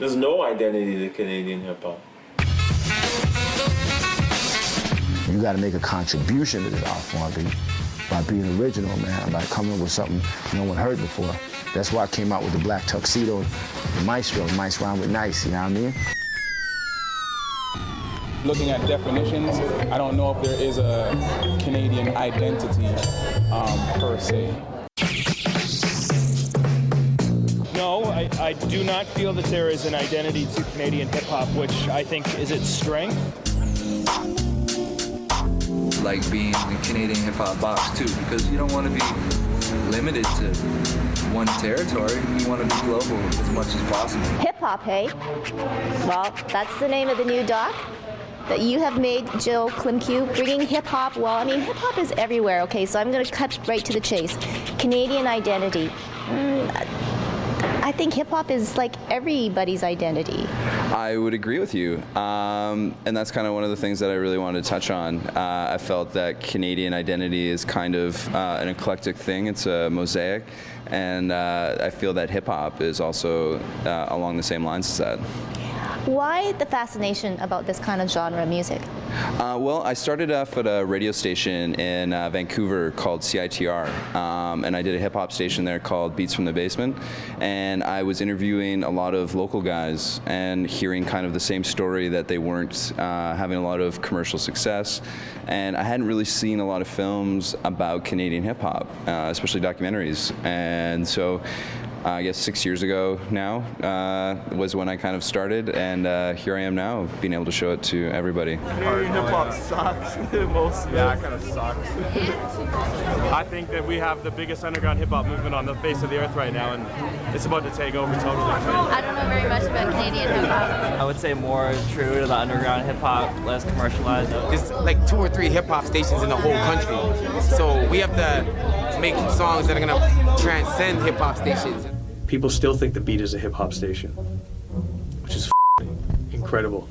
There's no identity to Canadian hip-hop. You got to make a contribution to this art form by being original, man, by coming up with something no one heard before. That's why I came out with the black tuxedo, the maestro. Mice rhyme with nice, you know what I mean? Looking at definitions, I don't know if there is a Canadian identity per se. No, I do not feel that there is an identity to Canadian hip-hop, which I think is its strength. Like being in the Canadian hip-hop box too, because you don't want to be limited to one territory. You want to be global as much as possible. Hip-hop, hey? Well, that's the name of the new doc that you have made, Joe Klymkiw, bringing hip-hop. Well, I mean, hip-hop is everywhere, okay, so I'm going to cut right to the chase. Canadian identity. I think hip-hop is like everybody's identity. I would agree with you, and that's kind of one of the things that I really wanted to touch on. I felt that Canadian identity is kind of an eclectic thing. It's a mosaic, and I feel that hip-hop is also along the same lines as that. Why the fascination about this kind of genre of music? Well, I started off at a radio station in Vancouver called CITR, and I did a hip-hop station there called Beats from the Basement, and I was interviewing a lot of local guys and hearing kind of the same story, that they weren't having a lot of commercial success, and I hadn't really seen a lot of films about Canadian hip-hop, especially documentaries, and so I guess 6 years ago now was when I kind of started, and here I am now, being able to show it to everybody. Canadian hip-hop sucks. Most yeah, it kind of sucks. I think that we have the biggest underground hip-hop movement on the face of the earth right now, and it's about to take over totally. I don't know very much about Canadian hip-hop. I would say more true to the underground hip-hop, less commercialized. There's like 2 or 3 hip-hop stations in the whole country, so we have to make songs that are gonna transcend hip-hop stations. People still think the Beat is a hip-hop station, which is incredible.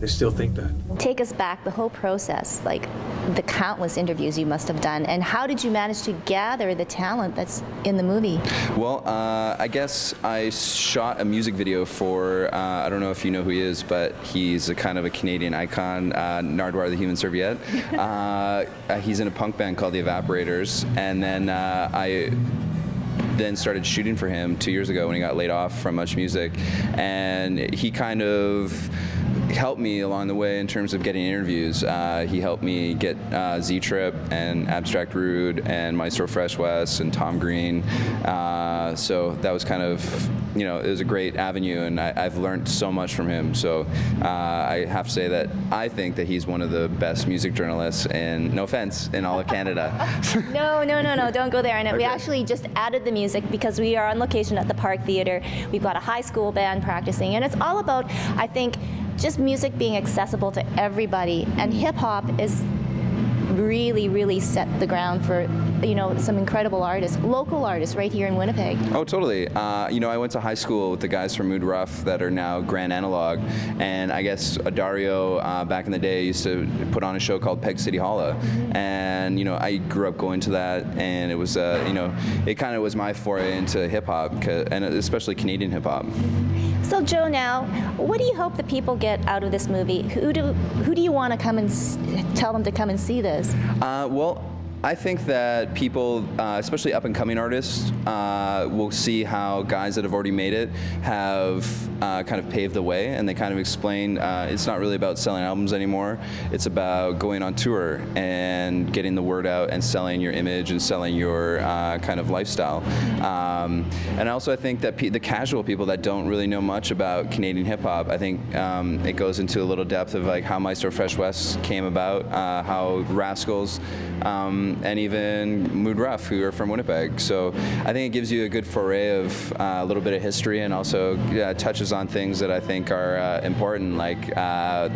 They still think that. Take us back, the whole process, like the countless interviews you must have done, and how did you manage to gather the talent that's in the movie? Well, I guess I shot a music video for, I don't know if you know who he is, but he's a kind of a Canadian icon, Nardwuar the Human Serviette. He's in a punk band called the Evaporators, and then I started shooting for him 2 years ago when he got laid off from Much Music, and he kind of helped me along the way in terms of getting interviews. He helped me get Z-Trip and Abstract Rude and Maestro Fresh West and Tom Green. So that was kind of, you know, it was a great avenue, and I've learned so much from him. So I have to say that I think that he's one of the best music journalists, and no offense, in all of Canada. No, don't go there. And Okay. we actually just added the music because we are on location at the Park Theatre. We've got a high school band practicing, and it's all about, I think, just music being accessible to everybody. And hip-hop is really set the ground for, you know, some incredible artists, local artists right here in Winnipeg. Oh, totally. You know, I went to high school with the guys from Mood Rough that are now Grand Analog, and I guess Dario back in the day used to put on a show called Peg City Holla, and you know, I grew up going to that, and it was, you know, it kind of was my foray into hip hop, and especially Canadian hip hop. So Joe, now, what do you hope the people get out of this movie? Who do you want to come and tell them to come and see this? Well, I think that people, especially up-and-coming artists, will see how guys that have already made it have kind of paved the way, and they kind of explain it's not really about selling albums anymore. It's about going on tour and getting the word out and selling your image and selling your kind of lifestyle. And also I think that the casual people that don't really know much about Canadian hip-hop, I think it goes into a little depth of like how Maestro Fresh West came about, how Rascals, and even Mood Rough, who are from Winnipeg. So I think it gives you a good foray of a little bit of history, and also touches on things that I think are important, like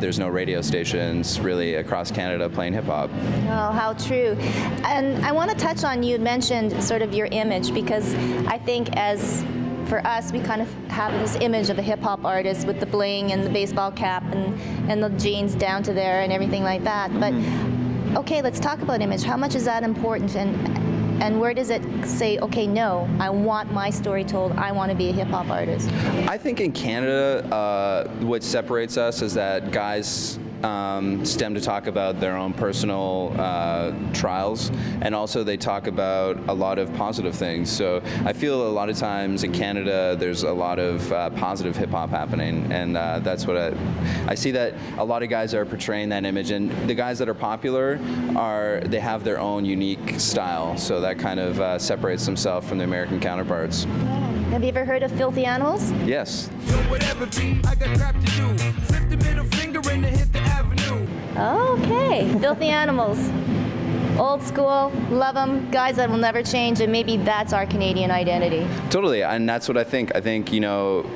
there's no radio stations really across Canada playing hip-hop. Oh, how true. And I want to touch on, you mentioned sort of your image, because I think as for us, we kind of have this image of a hip-hop artist with the bling and the baseball cap and the jeans down to there and everything like that. But okay, let's talk about image. How much is that important, and And where does it say, okay, no, I want my story told, I want to be a hip-hop artist? I think in Canada, what separates us is that guys STEM to talk about their own personal trials, and also they talk about a lot of positive things. So I feel a lot of times in Canada there's a lot of positive hip-hop happening, and that's what I see, that a lot of guys are portraying that image, and the guys that are popular they have their own unique style, so that kind of separates themselves from the American counterparts. Have you ever heard of Filthy Animals? Yes. Okay, Filthy Animals. Old school, love them, guys that will never change, and maybe that's our Canadian identity. Totally, and that's what I think. I think, you know,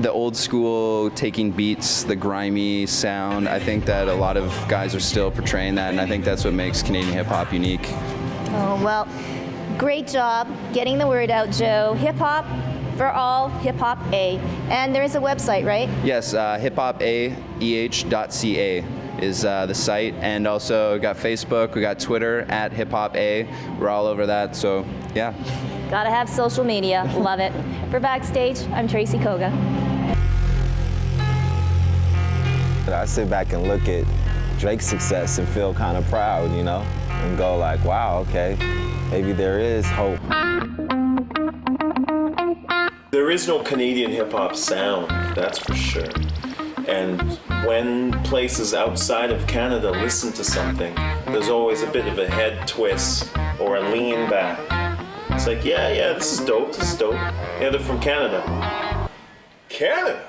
the old school taking beats, the grimy sound, I think that a lot of guys are still portraying that, and I think that's what makes Canadian hip-hop unique. Oh, well, great job getting the word out, Joe. Hip-hop for all, Hip-Hop A. And there is a website, right? Yes, hiphopaeh.ca is the site, and also we got Facebook, we got Twitter at hiphopa. We're all over that, so yeah. Gotta have social media, love it. For Backstage, I'm Tracy Koga. I sit back and look at Drake's success and feel kind of proud, you know, and go like, wow, okay, maybe there is hope. There is no Canadian hip-hop sound, that's for sure. And when places outside of Canada listen to something, there's always a bit of a head twist or a lean back. It's like, yeah, this is dope, Yeah, they're from Canada. Canada?